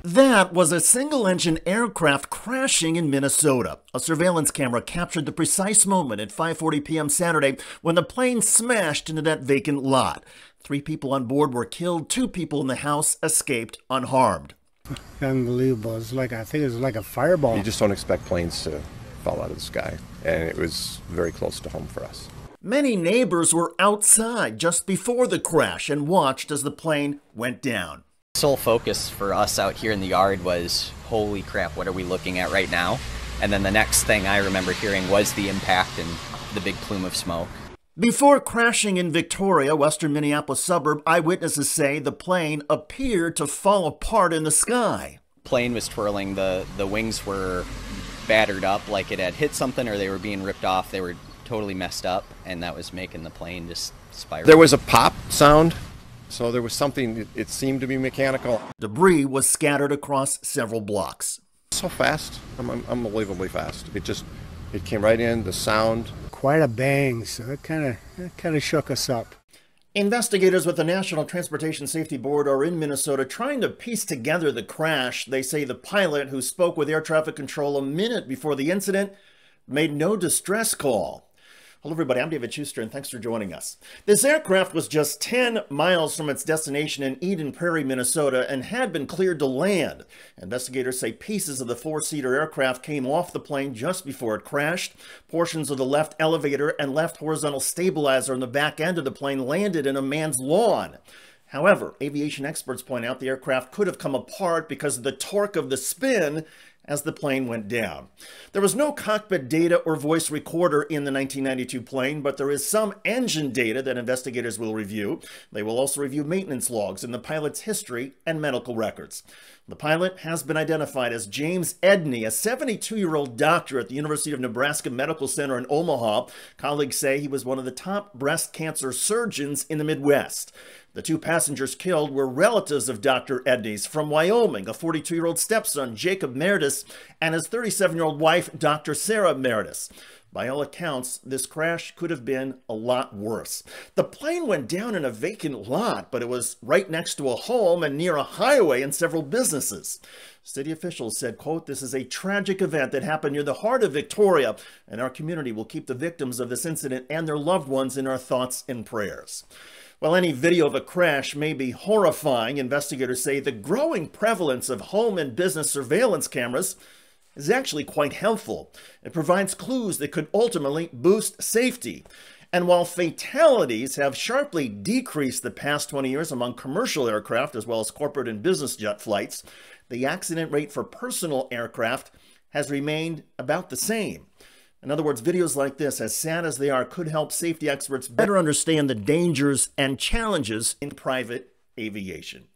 That was a single-engine aircraft crashing in Minnesota. A surveillance camera captured the precise moment at 5:40 p.m. Saturday when the plane smashed into that vacant lot. 3 people on board were killed. 2 people in the house escaped unharmed. Unbelievable. It's like, I think it was like a fireball. You just don't expect planes to fall out of the sky, and it was very close to home for us. Many neighbors were outside just before the crash and watched as the plane went down. Sole focus for us out here in the yard was, holy crap, what are we looking at right now? And then the next thing I remember hearing was the impact and the big plume of smoke. Before crashing in Victoria, western Minneapolis suburb, eyewitnesses say the plane appeared to fall apart in the sky. Plane was twirling, the wings were battered up like it had hit something or they were being ripped off. They were totally messed up, and that was making the plane just spiral. There was a pop sound. So there was something, it seemed to be mechanical. Debris was scattered across several blocks. So fast, unbelievably fast. It came right in, the sound. Quite a bang, so it kind of shook us up. Investigators with the National Transportation Safety Board are in Minnesota trying to piece together the crash. They say the pilot, who spoke with air traffic control a minute before the incident, made no distress call. Hello everybody, I'm David Shuster and thanks for joining us. This aircraft was just 10 miles from its destination in Eden Prairie, Minnesota, and had been cleared to land. Investigators say pieces of the 4-seater aircraft came off the plane just before it crashed. Portions of the left elevator and left horizontal stabilizer on the back end of the plane landed in a man's lawn. However, aviation experts point out the aircraft could have come apart because of the torque of the spin as the plane went down. There was no cockpit data or voice recorder in the 1992 plane, but there is some engine data that investigators will review. They will also review maintenance logs and the pilot's history and medical records. The pilot has been identified as James Edney, a 72-year-old doctor at the University of Nebraska Medical Center in Omaha. Colleagues say he was one of the top breast cancer surgeons in the Midwest. The 2 passengers killed were relatives of Dr. Edney's from Wyoming, a 42-year-old stepson, Jacob Meredith, and his 37-year-old wife, Dr. Sarah Meredith. By all accounts, this crash could have been a lot worse. The plane went down in a vacant lot, but it was right next to a home and near a highway and several businesses. City officials said, quote, "This is a tragic event that happened near the heart of Victoria, and our community will keep the victims of this incident and their loved ones in our thoughts and prayers." While any video of a crash may be horrifying, investigators say the growing prevalence of home and business surveillance cameras is actually quite helpful. It provides clues that could ultimately boost safety. And while fatalities have sharply decreased the past 20 years among commercial aircraft as well as corporate and business jet flights, the accident rate for personal aircraft has remained about the same. In other words, videos like this, as sad as they are, could help safety experts better understand the dangers and challenges in private aviation.